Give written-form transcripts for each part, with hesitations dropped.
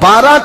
12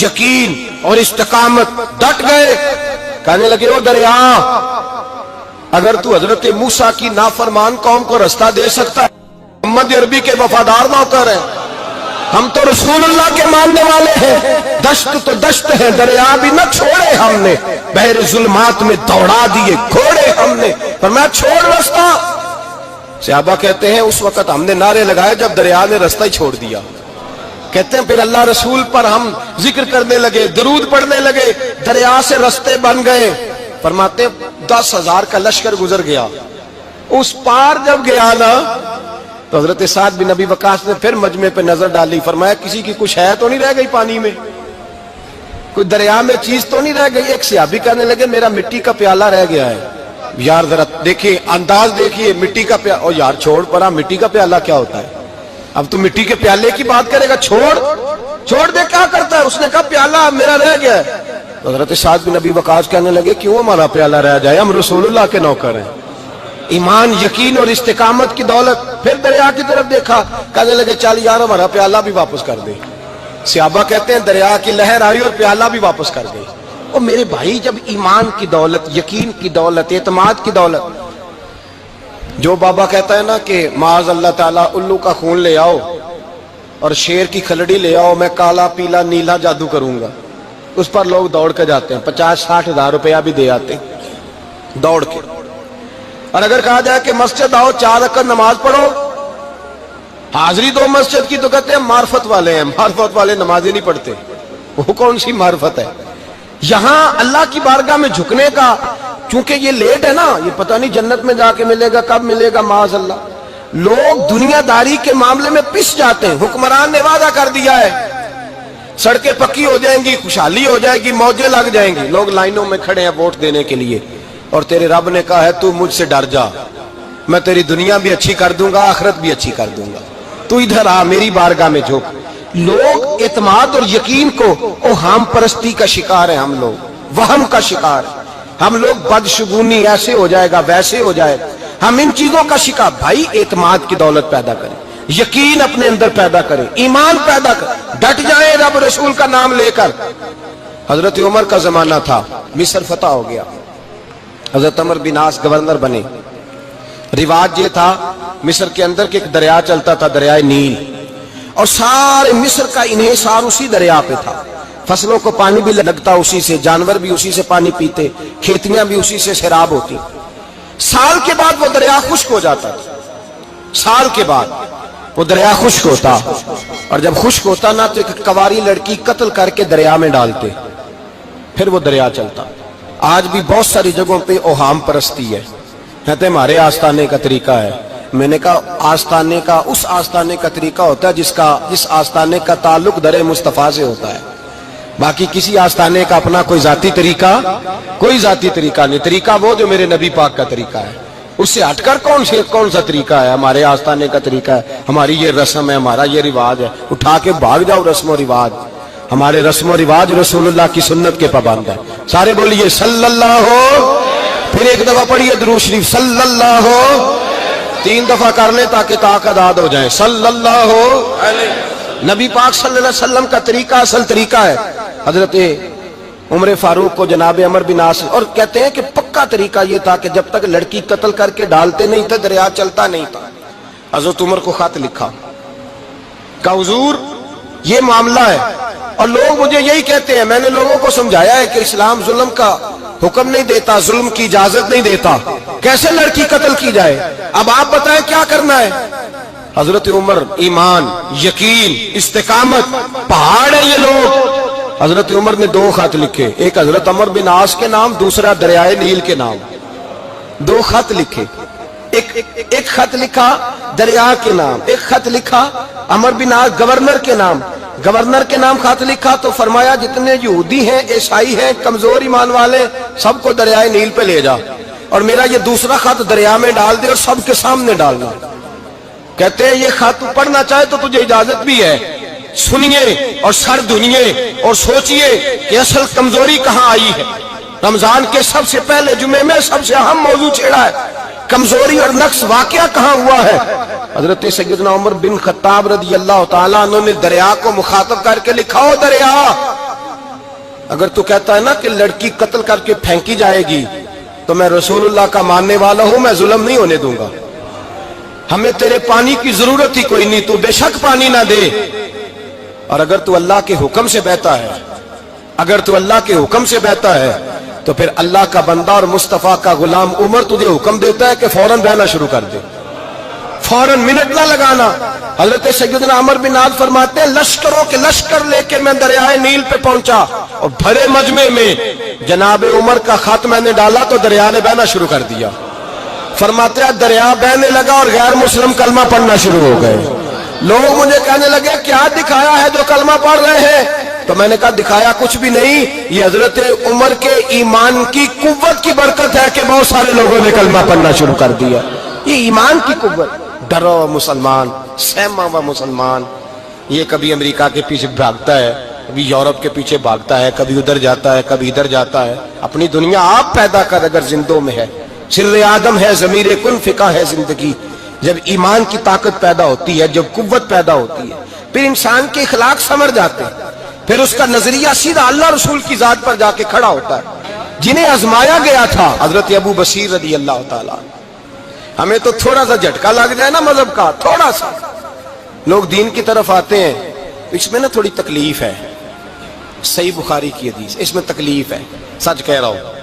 یقین اور استقامت، ڈٹ گئے. کہنے لگے او دریا، اگر تو حضرت موسیٰ کی نافرمان قوم کو رستہ دے سکتا ہے، محمد عربی کے وفادار نوکر ہیں، ہم تو رسول اللہ کے ماننے والے ہیں، دشت تو دشت ہے، دریا بھی نہ چھوڑے ہم نے، بحر ظلمات میں دوڑا دیے گھوڑے ہم نے، فرمایا چھوڑ رستہ. صحابہ کہتے ہیں اس وقت ہم نے نعرے لگائے جب دریا نے رستہ ہی چھوڑ دیا. کہتے ہیں پھر اللہ رسول پر ہم ذکر کرنے لگے، درود پڑھنے لگے، دریا سے رستے بن گئے. فرماتے 10,000 کا لشکر گزر گیا. اس پار جب گیا نا تو حضرت سعد بن ابی وقاص نے پھر مجمع پہ نظر ڈالی. فرمایا کسی کی کچھ ہے تو نہیں رہ گئی پانی میں، کوئی دریا میں چیز تو نہیں رہ گئی. ایک صحابی کہنے لگے میرا مٹی کا پیالہ رہ گیا ہے. یار ذرا دیکھیے انداز دیکھیے، مٹی کا پیالہ. او یار چھوڑ پرا، مٹی کا پیالہ کیا ہوتا ہے؟ اب تو مٹی کے پیالے کی بات کرے گا، چھوڑ دے کیا کرتا ہے. اس نے کہا پیالہ میرا رہ گیا ہے. حضرت سعد بن ابی وقاص کہنے لگے کیوں ہمارا پیالہ رہ جائے، ہم رسول اللہ کے نوکر ہیں. ایمان، یقین اور استقامت کی دولت. پھر دریا کی طرف دیکھا، کہنے لگے چل یار ہمارا پیالہ بھی واپس کر دے. صحابہ کہتے ہیں دریا کی لہر آئی اور پیالہ بھی واپس کر گئی. اور میرے بھائی جب ایمان کی دولت، یقین کی دولت، اعتماد کی دولت، جو بابا کہتا ہے نا کہ معاذ اللہ تعالیٰ الو کا خون لے آؤ اور شیر کی کھلڑی لے آؤ، میں کالا پیلا نیلا جادو کروں گا، اس پر لوگ دوڑ کے جاتے ہیں، 50-60 ہزار روپیہ بھی دے آتے ہیں دوڑ کے. اور اگر کہا جائے کہ مسجد آؤ 4 رکعت نماز پڑھو، حاضری دو مسجد کی، تو کہتے ہیں معرفت والے ہیں. معرفت والے نمازیں نہیں پڑھتے، وہ کون سی معرفت ہے؟ یہاں اللہ کی بارگاہ میں جھکنے کا، چونکہ یہ لیٹ ہے نا، یہ پتہ نہیں جنت میں جا کے ملے گا کب ملے گا معاذ اللہ. لوگ دنیا داری کے معاملے میں پس جاتے ہیں. حکمران نے وعدہ کر دیا ہے سڑکیں پکی ہو جائیں گی، خوشحالی ہو جائے گی، موجیں لگ جائیں گی، لوگ لائنوں میں کھڑے ہیں ووٹ دینے کے لیے، اور تیرے رب نے کہا ہے تو مجھ سے ڈر جا، میں تیری دنیا بھی اچھی کر دوں گا، آخرت بھی اچھی کر دوں گا، تو ادھر آ میری بارگاہ میں جھک. لوگ اعتماد اور یقین کو اوہام پرستی کا شکار ہیں، ہم لوگ وہم کا شکار ہیں. ہم لوگ بدشگونی، ایسے ہو جائے گا ویسے ہو جائے گا، ہم ان چیزوں کا شکار. بھائی اعتماد کی دولت پیدا کریں، یقین اپنے اندر پیدا کریں، ایمان پیدا کریں، ڈٹ جائیں رب رسول کا نام لے کر. حضرت عمر کا زمانہ تھا، مصر فتح ہو گیا، حضرت عمر بن عاص گورنر بنے. رواج یہ تھا مصر کے اندر کہ ایک دریا چلتا تھا، دریائے نیل، اور سارے مصر کا انحصار اسی دریا پہ تھا. فصلوں کو پانی بھی لگتا اسی سے، جانور بھی اسی سے پانی پیتے، کھیتیاں بھی اسی سے سیراب ہوتی. سال کے بعد وہ دریا خشک ہو جاتا تھا، سال کے بعد وہ دریا خشک ہوتا، اور جب خشک ہوتا نا تو ایک کواری لڑکی قتل کر کے دریا میں ڈالتے، پھر وہ دریا چلتا. آج بھی بہت ساری جگہوں پہ اوہام پرستی ہے، کہتے ہیں ہمارے آستانے کا طریقہ ہے. میں نے کہا آستانے کا اس آستانے کا طریقہ ہوتا ہے جس آستانے کا تعلق در مصطفیٰ سے ہوتا ہے. باقی کسی آستانے کا اپنا کوئی ذاتی طریقہ نہیں. طریقہ وہ جو میرے نبی پاک کا طریقہ ہے، اس سے ہٹ کر کون سا طریقہ ہے؟ ہمارے آستانے کا طریقہ ہے، ہماری یہ رسم ہے، ہمارا یہ رواج ہے. اٹھا کے بھاگ جاؤ رسم و رواج. ہمارے رسم و رواج رسول اللہ کی سنت کے پابند ہے. سارے بولیے صلی اللہ ہو. پھر ایک دفعہ پڑھیے درود شریف صلی اللہ ہو. 3 دفعہ کر لیں تاکہ طاقت عاد ہو جائے. صلی اللہ ہو. نبی پاک صلی اللہ علیہ وسلم کا طریقہ اصل طریقہ ہے. حضرت عمر فاروق کو جناب عمر بن عاص، اور کہتے ہیں کہ پکا طریقہ یہ تھا کہ جب تک لڑکی قتل کر کے ڈالتے نہیں تھے دریا چلتا نہیں تھا. حضرت عمر کو خط لکھا کہ حضور یہ معاملہ ہے، اور لوگ مجھے یہی کہتے ہیں. میں نے لوگوں کو سمجھایا ہے کہ اسلام ظلم کا حکم نہیں دیتا، ظلم کی اجازت نہیں دیتا، کیسے لڑکی قتل کی جائے. اب آپ بتائیں کیا کرنا ہے. حضرت عمر ایمان، یقین، استقامت، پہاڑ ہیں یہ لوگ. حضرت عمر نے 2 خط لکھے، ایک حضرت عمر بن عاص کے نام، دوسرا دریائے نیل کے نام. 2 خط لکھے، ایک خط لکھا دریا کے نام، ایک خط لکھا عمر بن عاص گورنر کے نام. گورنر کے نام خط لکھا تو فرمایا جتنے یہودی ہیں، عیسائی ہیں، کمزور ایمان والے، سب کو دریائے نیل پہ لے جا، اور میرا یہ دوسرا خط دریا میں ڈال دے اور سب کے سامنے ڈالنا. کہتے ہیں یہ خط پڑھنا چاہے تو تجھے اجازت بھی ہے، سنیے اور سر دھنیے اور سوچئے کہ اصل کمزوری کہاں آئی ہے. رمضان کے سب سے پہلے جمعے میں سب سے اہم موضوع چھیڑا ہے، کمزوری اور نقص واقعہ کہاں ہوا ہے. حضرت سیدنا عمر بن خطاب رضی اللہ تعالیٰ عنہ نے دریا کو مخاطب کر کے لکھا، او دریا اگر تو کہتا ہے نا کہ لڑکی قتل کر کے پھینکی جائے گی تو میں رسول اللہ کا ماننے والا ہوں، میں ظلم نہیں ہونے دوں گا، ہمیں تیرے پانی کی ضرورت ہی کوئی نہیں، تو بے شک پانی نہ دے۔ اور اگر تو اللہ کے حکم سے بہتا ہے، اگر تو اللہ کے حکم سے بہتا ہے تو پھر اللہ کا بندہ اور مصطفیٰ کا غلام عمر تجھے حکم دیتا ہے کہ فوراً بہنا شروع کر دے، فوراً منٹ نہ لگانا۔ حضرت سیدنا عمر بن عاص فرماتے ہیں لشکروں کے لشکر لے کے میں دریائے نیل پہ پہنچا اور بھرے مجمع میں جناب عمر کا خط میں نے ڈالا تو دریا نے بہنا شروع کر دیا۔ فرماتے ہیں دریا بہنے لگا اور غیر مسلم کلمہ پڑھنا شروع ہو گئے۔ لوگ مجھے کہنے لگے کیا دکھایا ہے جو کلمہ پڑھ رہے ہیں؟ تو میں نے کہا دکھایا کچھ بھی نہیں، یہ حضرت عمر کے ایمان کی قوت کی برکت ہے کہ بہت سارے لوگوں نے کلمہ پڑھنا شروع کر دیا۔ یہ ایمان کی قوت، ڈرا ہوا مسلمان، سہما ہوا مسلمان، یہ کبھی امریکہ کے پیچھے بھاگتا ہے، کبھی یورپ کے پیچھے بھاگتا ہے، کبھی ادھر جاتا ہے، کبھی ادھر جاتا ہے۔ اپنی دنیا آپ پیدا کر اگر زندوں میں ہے، سر آدم ہے، ضمیر کن فقہ ہے زندگی۔ جب ایمان کی طاقت پیدا ہوتی ہے، جب قوت پیدا ہوتی ہے، پھر انسان کے اخلاق سمر جاتے ہیں، پھر اس کا نظریہ سیدھا اللہ رسول کی ذات پر جا کے کھڑا ہوتا ہے۔ جنہیں آزمایا گیا تھا حضرت ابو بصیر رضی اللہ تعالیٰ، ہمیں تو تھوڑا سا جھٹکا لگ جائے نا مذہب کا، تھوڑا سا لوگ دین کی طرف آتے ہیں، اس میں نا تھوڑی تکلیف ہے۔ صحیح بخاری کی حدیث، اس میں تکلیف ہے، سچ کہہ رہا ہوں،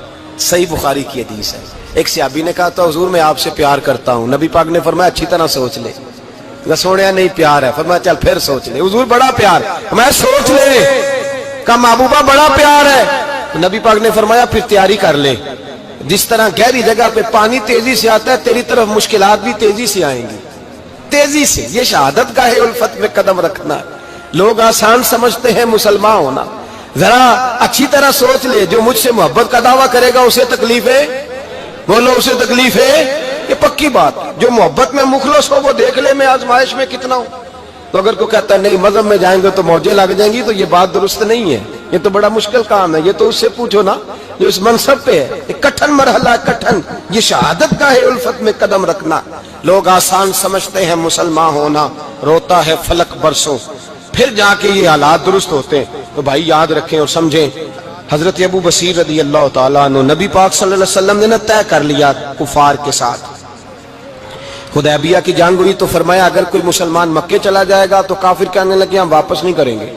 صحیح بخاری کی حدیث ہے۔ ایک صحابی نے کہا تھا حضور میں آپ سے پیار کرتا ہوں، نبی پاک نے فرمایا اچھی طرح سوچ لے۔ سوڑیا نہیں پیار ہے، فرمایا چل پھر سوچ لے۔ حضور بڑا پیار، میں سوچ لے۔ کہا محبوبہ بڑا پیار ہے، نبی پاک نے فرمایا پھر تیاری کر لے، جس طرح گہری جگہ پہ پانی تیزی سے آتا ہے تیری طرف مشکلات بھی تیزی سے آئیں گی، تیزی سے۔ یہ شہادت گاہ الفت میں قدم رکھنا۔ لوگ آسان سمجھتے ہیں مسلمان ہونا، ذرا اچھی طرح سوچ لے، جو مجھ سے محبت کا دعویٰ کرے گا اسے تکلیف ہے، بولو اسے تکلیف ہے، یہ پکی بات۔ جو محبت میں مخلص ہو وہ دیکھ لے میں آزمائش میں کتنا ہوں۔ تو اگر کوئی کہتا ہے نہیں مذہب میں جائیں گے تو موجیں لگ جائیں گی، تو یہ بات درست نہیں ہے، یہ تو بڑا مشکل کام ہے۔ یہ تو اس سے پوچھو نا جو اس منصب پہ ہے، ایک کٹھن مرحلہ، کٹھن، یہ شہادت گاہ الفت میں قدم رکھنا۔ لوگ آسان سمجھتے ہیں مسلمان ہونا، روتا ہے فلک برسوں، پھر جا کے یہ حالات درست ہوتے ہیں۔ تو بھائی یاد رکھیں اور سمجھیں، حضرت ابو بصیر رضی اللہ تعالیٰ عنہ، نبی پاک صلی اللہ علیہ وسلم نے طے کر لیا کفار کے ساتھ، حدیبیہ کی جنگ ہوئی تو فرمایا اگر کوئی مسلمان مکے چلا جائے گا تو کافر کہنے لگے ہم واپس نہیں کریں گے،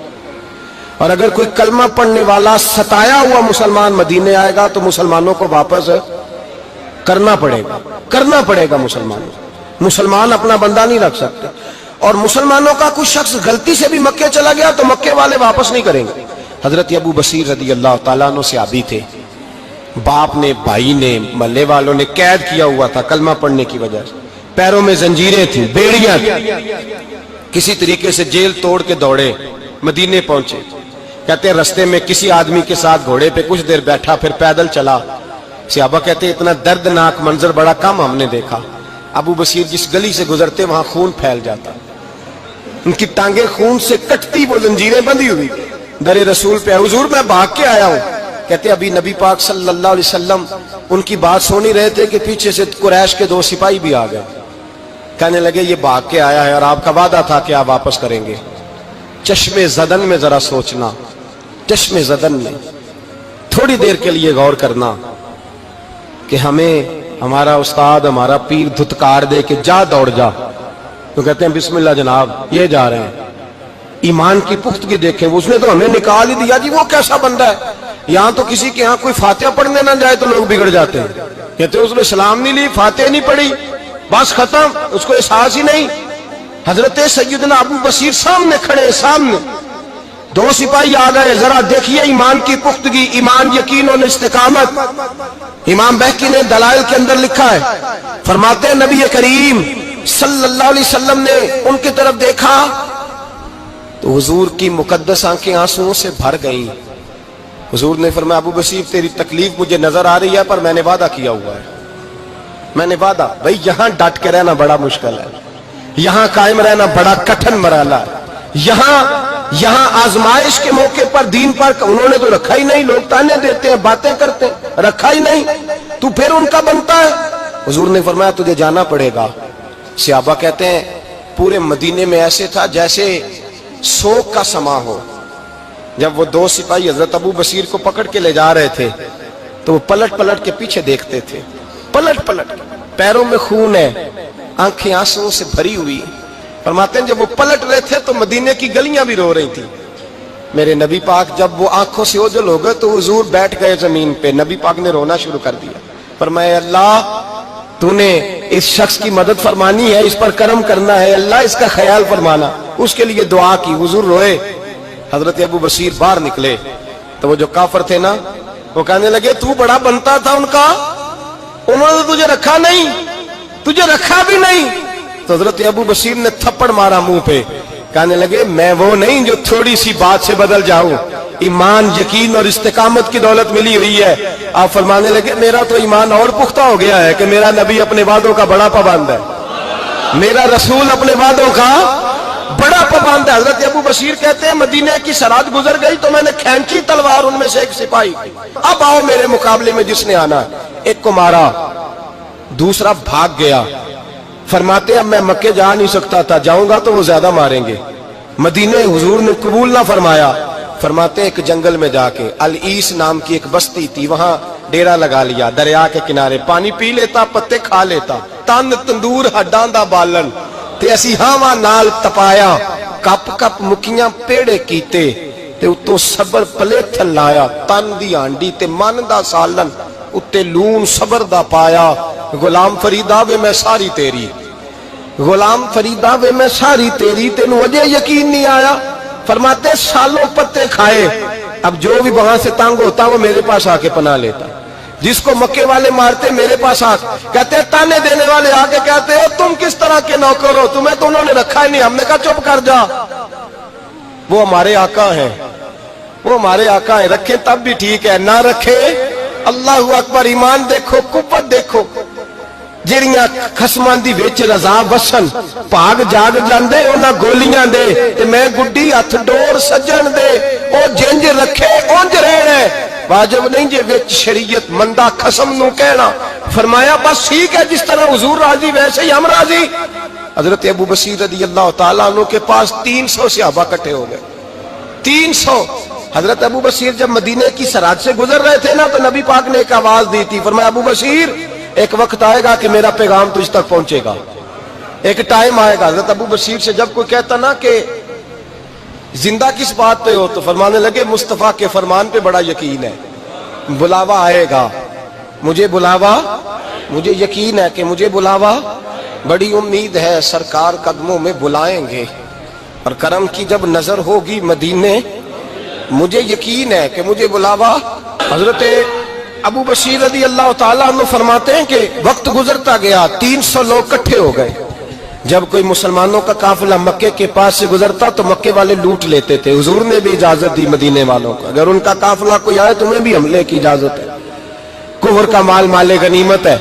اور اگر کوئی کلمہ پڑھنے والا ستایا ہوا مسلمان مدینے آئے گا تو مسلمانوں کو واپس کرنا پڑے گا مسلمان اپنا بندہ نہیں رکھ سکتے۔ اور مسلمانوں کا کوئی شخص غلطی سے بھی مکے چلا گیا تو مکے والے واپس نہیں کریں گے۔ حضرت ابو بصیر رضی اللہ تعالیٰ عنہ صحابی تھے، باپ نے، بھائی نے، محلے والوں نے قید کیا ہوا تھا کلمہ پڑھنے کی وجہ سے، پیروں میں زنجیریں تھیں، بیڑیاں تھیں، کسی طریقے سے جیل توڑ کے دوڑے مدینے پہنچے۔ کہتے ہیں رستے میں کسی آدمی کے ساتھ گھوڑے پہ کچھ دیر بیٹھا پھر پیدل چلا۔ صحابہ کہتے ہیں اتنا دردناک منظر بڑا کم ہم نے دیکھا۔ ابو بصیر جس گلی سے گزرتے وہاں خون پھیل جاتا، ان کی ٹانگیں خون سے کٹتی، وہ زنجیریں بندھی ہوئی در رسول پہ، حضور میں بھاگ کے آیا ہوں۔ کہتے ابھی نبی پاک صلی اللہ علیہ وسلم ان کی بات سن ہی رہے تھے کہ پیچھے سے قریش کے 2 سپاہی بھی آ گئے، کہنے لگے یہ بھاگ کے آیا ہے اور آپ کا وعدہ تھا کہ آپ واپس کریں گے۔ چشم زدن میں ذرا سوچنا، چشم زدن میں تھوڑی دیر کے لیے غور کرنا کہ ہمیں ہمارا استاد، ہمارا پیر دھتکار دے کہ جا دوڑ جا، تو کہتے ہیں بسم اللہ جناب یہ جا رہے ہیں۔ ایمان کی پختگی دیکھیں، اس نے تو ہمیں نکال ہی دیا جی، وہ کیسا بندہ ہے۔ یہاں تو کسی کے ہاں کوئی فاتحہ پڑھنے نہ جائے تو لوگ بگڑ جاتے ہیں، کہتے ہیں اس نے سلام نہیں لی، فاتحہ نہیں پڑھی، بس ختم، اس کو احساس ہی نہیں۔ حضرت سیدنا ابو بصیر سامنے کھڑے، سامنے 2 سپاہی آ گئے، ذرا دیکھیے ایمان کی پختگی، ایمان، یقین اور استقامت۔ امام بہقی نے دلائل کے اندر لکھا ہے، فرماتے ہیں نبی کریم صلی اللہ علیہ وسلم نے ان کی طرف دیکھا تو حضور کی مقدس آنکھیں آنسوؤں سے بھر گئیں۔ حضور نے فرمایا ابو بصیر تیری تکلیف مجھے نظر آ رہی ہے پر میں نے وعدہ کیا ہوا ہے، میں نے وعدہ۔ بھائی یہاں ڈٹ کے رہنا بڑا مشکل ہے، یہاں قائم رہنا بڑا کٹھن مرحلہ ہے۔ یہاں آزمائش کے موقع پر دین پر انہوں نے تو رکھا ہی نہیں، لوگ تانے دیتے ہیں، باتیں کرتے ہیں، رکھا ہی نہیں، تو پھر ان کا بنتا ہے۔ حضور نے فرمایا تجھے جانا پڑے گا۔ صحابہ کہتے ہیں پورے مدینے میں ایسے تھا جیسے سوگ کا سما ہو، جب وہ دو سپاہی حضرت ابو بصیر کو پکڑ کے لے جا رہے تھے تو وہ پلٹ پلٹ کے پیچھے دیکھتے تھے، پلٹ پلٹ کے، پیروں میں خون ہے، آنکھیں آنسوں سے بھری ہوئی۔ فرماتے ہیں جب وہ پلٹ رہے تھے تو مدینے کی گلیاں بھی رو رہی تھی۔ میرے نبی پاک جب وہ آنکھوں سے اوجھل ہو گئے تو حضور بیٹھ گئے زمین پہ، نبی پاک نے رونا شروع کر دیا۔ فرمایا اللہ تو نے اس شخص کی مدد فرمانی ہے، اس پر کرم کرنا ہے، اللہ اس کا خیال فرمانا، اس کے لیے دعا کی، حضور روئے۔ حضرت ابو بصیر باہر نکلے تو وہ جو کافر تھے نا وہ کہنے لگے تو بڑا بنتا تھا ان کا، انہوں نے تجھے رکھا نہیں، تجھے رکھا بھی نہیں۔ تو حضرت ابو بصیر نے تھپڑ مارا منہ پہ، کہنے لگے میں وہ نہیں جو تھوڑی سی بات سے بدل جاؤں، ایمان یقین اور استقامت کی دولت ملی ہوئی ہے۔ آپ فرمانے لگے میرا تو ایمان اور پختہ ہو گیا ہے کہ میرا نبی اپنے وعدوں کا بڑا پابند ہے، میرا رسول اپنے وعدوں کا بڑا پابند ہے۔ حضرت ابو بصیر کہتے ہیں مدینے کی سرحد گزر گئی تو میں نے کھینچی تلوار ان میں سے ایک سپاہی، اب آؤ میرے مقابلے میں جس نے آنا ہے۔ ایک کو مارا، دوسرا بھاگ گیا۔ فرماتے اب میں مکے جا نہیں سکتا تھا، جاؤں گا تو وہ زیادہ ماریں گے، مدینے حضور نے قبول نہ فرمایا۔ فرماتے ایک جنگل میں جا کے العیس نام کی ایک بستی تھی، وہاں ڈیرا لگا لیا، دریا کے کنارے، پانی پی لیتا، پتے کھا لیتا، تن تندور ہڈاں دا بالن تے اسی ہاواں نال تپایا، کپ کپ مکیاں پیڑے کیتے تے اتوں صبر پلیتھن لایا، تن دی ہانڈی تے من دا سالن اتے لون صبر دا پایا۔ غلام فریدا وے میں ساری تیری، غلام فریدا وے میں ساری تیری، تینوں اجے یقین نہیں آیا؟ فرماتے سالوں پتے کھائے، اب جو بھی وہاں سے تنگ ہوتا وہ میرے پاس آ کے پناہ لیتا، جس کو مکے والے مارتے میرے پاس آ کہتے تانے دینے والے آگے کہتے ہو تم کس طرح کے نوکر ہو، تمہیں تو انہوں نے رکھا ہی نہیں۔ ہم نے کہا چپ کر جا، وہ ہمارے آقا ہیں، وہ ہمارے آقا ہیں، رکھیں تب بھی ٹھیک ہے، نہ رکھے اللہ اکبر۔ ایمان دیکھو، قوت دیکھو، جڑیاں خصماں دی وچ رضا وسن بھاگ جاگ جاندے انہاں گولیاں دے تے میں گڈی ہتھ ڈور سجن دے، او جنج رکھے اونج رہنا ہے، واجب نہیں جے وچ شریعت مندہ خصم نو کہنا۔ فرمایا بس ٹھیک ہے، جس طرح حضور راضی ویسے ہی ہم راضی۔ حضرت ابو بصیر رضی اللہ تعالیٰ عنہ کے پاس 300 صحابہ کٹھے ہو گئے، 300۔ حضرت ابو بصیر جب مدینے کی سرحد سے گزر رہے تھے نا تو نبی پاک نے ایک آواز دی تھی، فرمایا ابو بصیر ایک وقت آئے گا کہ میرا پیغام تجھ تک پہنچے گا، ایک ٹائم آئے گا۔ حضرت ابو بصیر سے جب کوئی کہتا نا کہ زندہ کس بات پہ ہو تو فرمانے لگے مصطفیٰ کے فرمان پہ بڑا یقین ہے، بلاوا آئے گا، مجھے بلاوا، مجھے یقین ہے کہ مجھے بلاوا، بڑی امید ہے سرکار قدموں میں بلائیں گے، اور کرم کی جب نظر ہوگی مدینے، مجھے یقین ہے کہ مجھے بلاوا۔ حضرت ابو بصیر رضی اللہ تعالیٰ عنہ فرماتے ہیں کہ وقت گزرتا گیا، 300 لوگ کٹھے ہو گئے۔ جب کوئی مسلمانوں کا قافلہ مکے کے پاس سے گزرتا تو مکے والے لوٹ لیتے تھے، حضور نے بھی اجازت دی مدینے والوں کو، اگر ان کا قافلہ کوئی آئے تمہیں بھی حملے کی اجازت ہے، کفر کا مال مال غنیمت ہے۔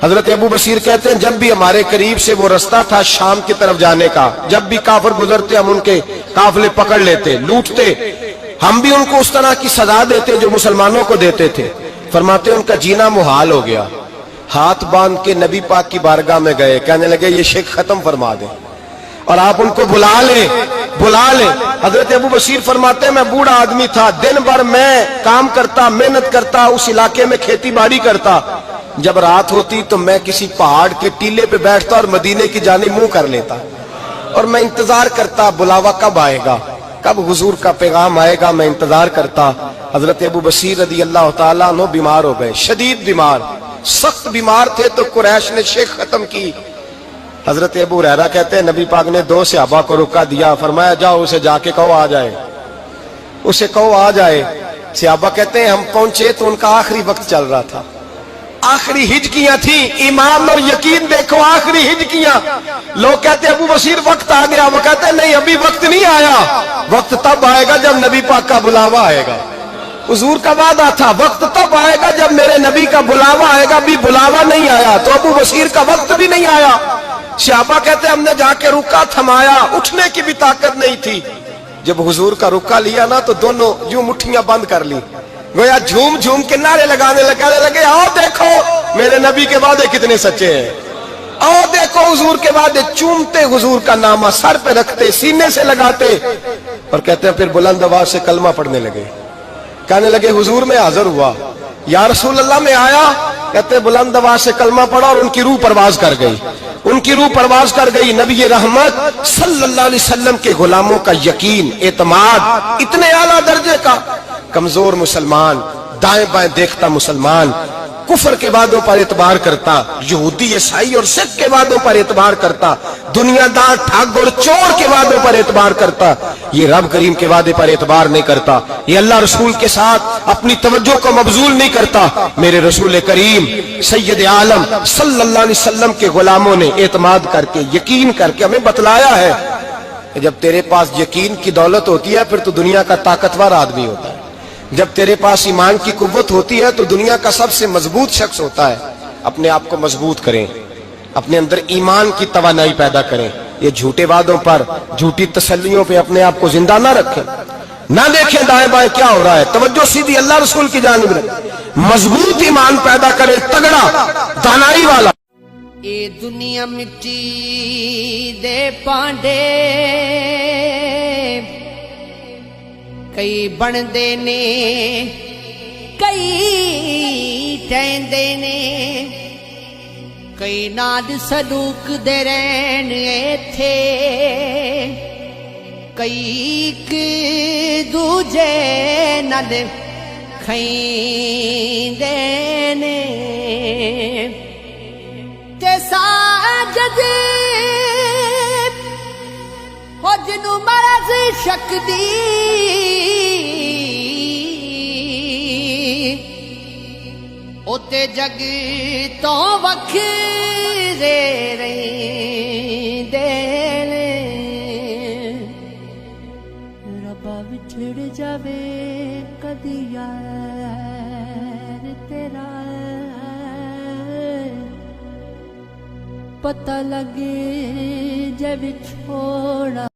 حضرت ابو بصیر کہتے ہیں جب بھی ہمارے قریب سے وہ رستہ تھا شام کی طرف جانے کا، جب بھی کافر گزرتے ہم ان کے قافلے پکڑ لیتے، لوٹتے، ہم بھی ان کو اس طرح کی سزا دیتے جو مسلمانوں کو دیتے تھے۔ فرماتے ان کا جینا محال ہو گیا، ہاتھ باندھ کے نبی پاک کی بارگاہ میں گئے، کہنے لگے یہ شرک ختم فرما دیں اور آپ ان کو بلا لیں، بلا لیں۔ حضرت ابو بصیر فرماتے ہیں میں بوڑھا آدمی تھا، دن بھر میں کام کرتا، محنت کرتا، اس علاقے میں کھیتی باڑی کرتا، جب رات ہوتی تو میں کسی پہاڑ کے ٹیلے پہ بیٹھتا اور مدینے کی جانب منہ کر لیتا، اور میں انتظار کرتا بلاوا کب آئے گا، کب حضور کا پیغام آئے گا، میں انتظار کرتا۔ حضرت ابو بصیر رضی اللہ تعالیٰ عنہ بیمار ہو گئے، شدید بیمار، سخت بیمار تھے تو قریش نے شیخ ختم کی۔ حضرت ابو ہریرہ کہتے ہیں نبی پاک نے 2 صحابہ کو رکا دیا، فرمایا جاؤ اسے جا کے کہو آ جائے، اسے کہو آ جائے۔ صحابہ کہتے ہیں ہم پہنچے تو ان کا آخری وقت چل رہا تھا، آخری ہجکیاں تھیں، ایمان اور یقین دیکھو، آخری ہجکیاں۔ لوگ کہتے ابو بصیر وقت آ گیا، وہ کہتے ہیں نہیں ابھی وقت نہیں آیا، وقت تب آئے گا جب نبی پاک کا بلاوا آئے گا۔ حضور کا وعدہ تھا وقت تب آئے گا جب میرے نبی کا بلاوا آئے گا، بھی بلاوا نہیں آیا تو ابو بصیر کا وقت بھی نہیں آیا۔ صحابہ کہتے ہم نے جا کے رکا تھمایا، اٹھنے کی بھی طاقت نہیں تھی۔ جب حضور کا رکا لیا نا تو دونوں یوں مٹھیاں بند کر لی، گویا جھوم جھوم کے نعرے لگانے لگے آؤ دیکھو میرے نبی کے وعدے کتنے سچے ہیں، آؤ دیکھو حضور کے وعدے، چومتے حضور کا نامہ، سر پہ رکھتے، سینے سے لگاتے۔ اور کہتے ہیں پھر بلند آواز سے کلمہ پڑھنے لگے. کہنے لگے حضور میں حاضر ہوا. یا رسول اللہ میں آیا. کہتے ہیں بلند آواز سے کلمہ پڑھا اور ان کی روح پرواز کر گئی. ان کی روح پرواز کر گئی. نبی رحمت صلی اللہ علیہ وسلم کے غلاموں کا یقین، اعتماد اتنے اعلیٰ درجے کا. کمزور مسلمان، دائیں بائیں دیکھتا مسلمان، کفر کے وعدوں پر اعتبار کرتا، یہودی عیسائی اور سکھ کے وعدوں پر اعتبار کرتا، دنیا دار ٹھگ اور چور کے وعدوں پر اعتبار کرتا، یہ رب کریم کے وعدے پر اعتبار نہیں کرتا. یہ اللہ رسول کے ساتھ اپنی توجہ کو مبذول نہیں کرتا. میرے رسول کریم سید عالم صلی اللہ علیہ وسلم کے غلاموں نے اعتماد کر کے، یقین کر کے ہمیں بتلایا ہے کہ جب تیرے پاس یقین کی دولت ہوتی ہے پھر تو دنیا کا طاقتور آدمی ہوتا ہے. جب تیرے پاس ایمان کی قوت ہوتی ہے تو دنیا کا سب سے مضبوط شخص ہوتا ہے. اپنے آپ کو مضبوط کریں، اپنے اندر ایمان کی توانائی پیدا کریں. یہ جھوٹے وعدوں پر، جھوٹی تسلیوں پہ اپنے آپ کو زندہ نہ رکھیں. نہ دیکھیں دائیں بائیں کیا ہو رہا ہے، توجہ سیدھی اللہ رسول کی جانب رکھیں. مضبوط ایمان پیدا کریں، تگڑا، دانائی والا. اے دنیا مٹی دے پانڈے کئی بندے نے کئی ٹہندے نے کئی ناد سلوک دے رہن ایتھے کئی ایک دوجے نال کھیندے نے تے ساجد ہو جنوں مرض شک دی اوتے جگ تو وکھرے رہندے نے ربا وچھڑ جاوے کدی یار تیرا پتہ لگے جب چھوڑا